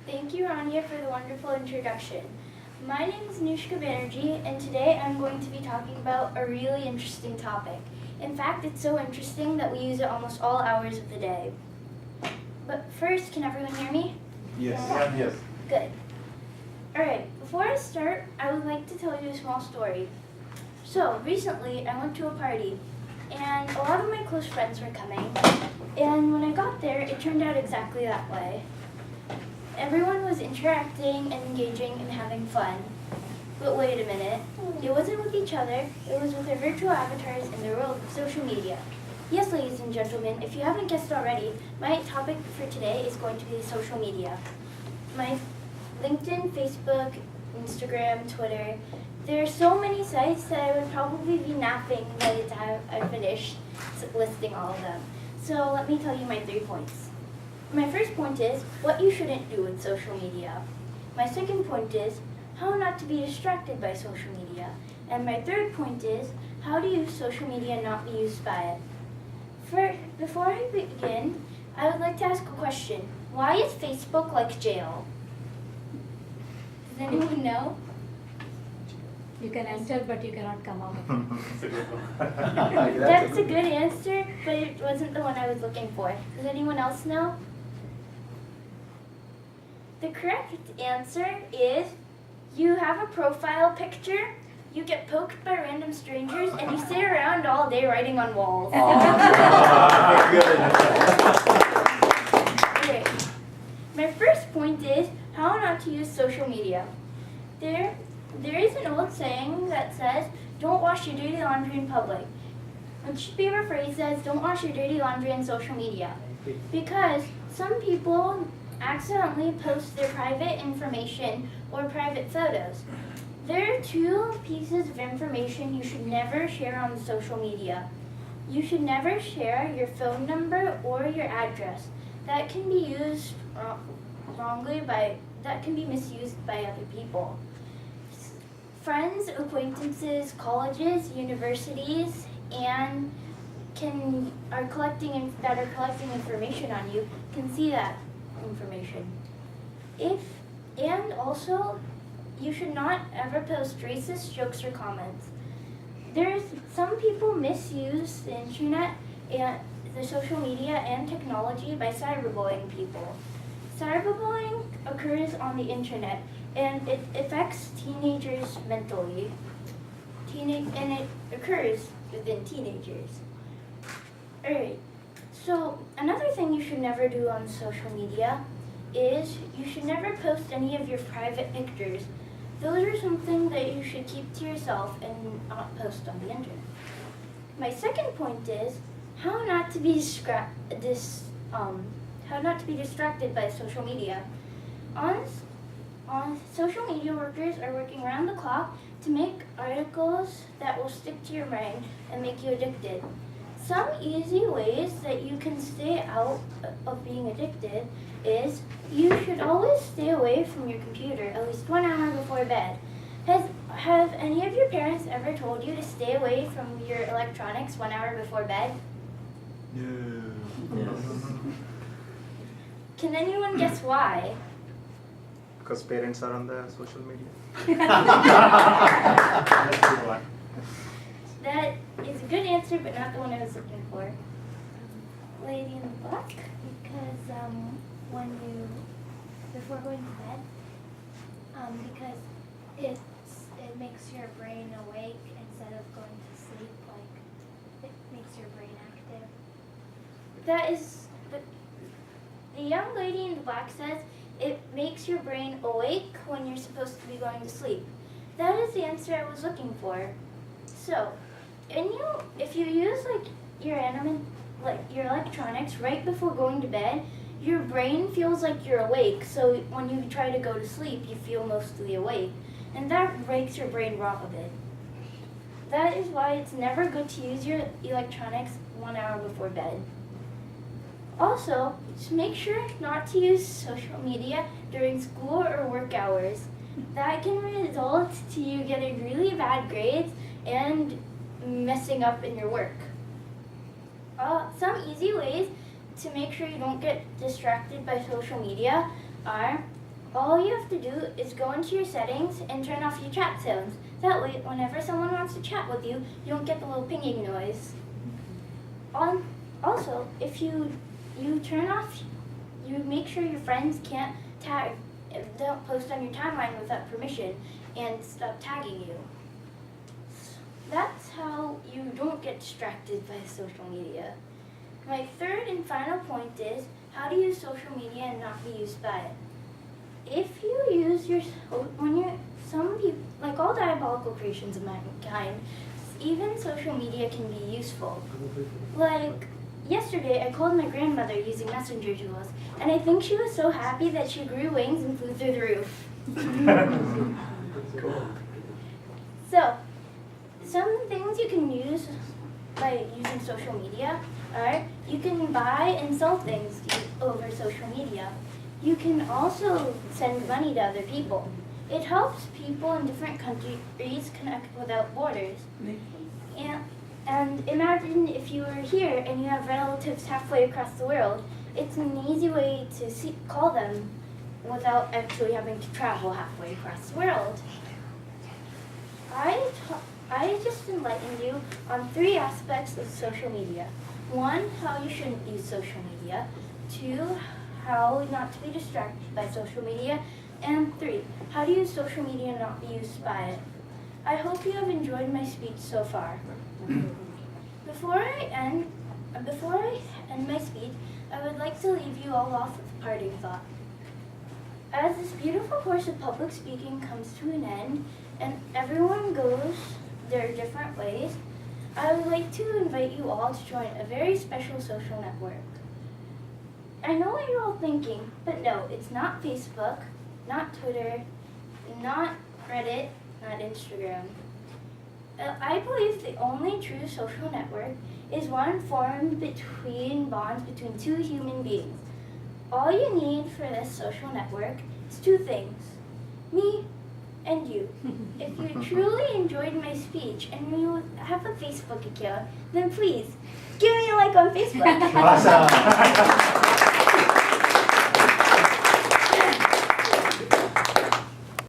Thank you, Rania, for the wonderful introduction. My name is Anoushka Banerjee, and today I'm going to be talking about a really interesting topic. In fact, it's so interesting that we use it almost all hours of the day. But first, can everyone hear me? Yes. Yes. Good. Alright, before I start, I would like to tell you a small story. So, recently I went to a party, and a lot of my close friends were coming, and when I got there, it turned out exactly that way. Everyone was interacting and engaging and having fun. But wait a minute, it wasn't with each other, it was with their virtual avatars in the world of social media. Yes, ladies and gentlemen, if you haven't guessed already, my topic for today is going to be social media. My LinkedIn, Facebook, Instagram, Twitter, there are so many sites that I would probably be napping by the time I finished listing all of them. So let me tell you my 3 points. My first point is what you shouldn't do with social media. My second point is how not to be distracted by social media. And my third point is how to use social media and not be used by it. Before I begin, I would like to ask a question. Why is Facebook like jail? Does anyone know? You can enter, but you cannot come out. That's a good answer, but it wasn't the one I was looking for. Does anyone else know? The correct answer is you have a profile picture, you get poked by random strangers, and you sit around all day writing on walls. Okay. My first point is how not to use social media. There is an old saying that says, don't wash your dirty laundry in public. It should be rephrased as, don't wash your dirty laundry on social media. Because some people accidentally post their private information or private photos. There are 2 pieces of information you should never share on social media. You should never share your phone number or your address. That can be used that can be misused by other people. Friends, acquaintances, colleges, universities, and that are collecting information on you can see that information. And also, you should not ever post racist jokes or comments. Some people misuse the internet and the social media and technology by cyberbullying people. Cyberbullying occurs on the internet and it affects teenagers mentally. And it occurs within teenagers. Alright, so another thing you should never do on social media is you should never post any of your private pictures. Those are something that you should keep to yourself and not post on the internet. My second point is how not to be distracted by social media. On social media, workers are working around the clock to make articles that will stick to your brain and make you addicted. Some easy ways that you can stay out of being addicted is you should always stay away from your computer at least 1 hour before bed. Have any of your parents ever told you to stay away from your electronics 1 hour before bed? No. Can anyone guess why? Because parents are on the social media. That is a good answer, but not the one I was looking for. Lady in the black, because before going to bed, because it makes your brain awake instead of going to sleep. Like it makes your brain active. That is the young lady in the black says it makes your brain awake when you're supposed to be going to sleep. That is the answer I was looking for. So, if you use your electronics right before going to bed, your brain feels like you're awake. So when you try to go to sleep, you feel mostly awake, and that breaks your brain raw a bit. That is why it's never good to use your electronics 1 hour before bed. Also, just make sure not to use social media during school or work hours. That can result to you getting really bad grades and messing up in your work. Some easy ways to make sure you don't get distracted by social media are all you have to do is go into your settings and turn off your chat sounds. That way, whenever someone wants to chat with you, you don't get the little pinging noise. Also, if you turn off, you make sure your friends can't tag, don't post on your timeline without permission, and stop tagging you. That's how you don't get distracted by social media. My third and final point is how to use social media and not be used by it. If you use some people, like all diabolical creations of mankind, even social media can be useful. Like yesterday, I called my grandmother using messenger tools, and I think she was so happy that she grew wings and flew through the roof. Cool. So, some things you can use by using social media are you can buy and sell things over social media. You can also send money to other people. It helps people in different countries connect without borders. And imagine if you were here and you have relatives halfway across the world. It's an easy way to call them without actually having to travel halfway across the world. I just enlightened you on 3 aspects of social media. 1, how you shouldn't use social media. 2, how not to be distracted by social media. And 3, how to use social media and not be used by it. I hope you have enjoyed my speech so far. Before I end my speech, I would like to leave you all off with a parting thought. As this beautiful course of public speaking comes to an end, and everyone goes their different ways, I would like to invite you all to join a very special social network. I know what you're all thinking, but no, it's not Facebook, not Twitter, not Reddit, not Instagram. I believe the only true social network is one formed between bonds between 2 human beings. All you need for this social network is 2 things, me and you. If you truly enjoyed my speech and you have a Facebook account, then please give me a like on Facebook. Awesome.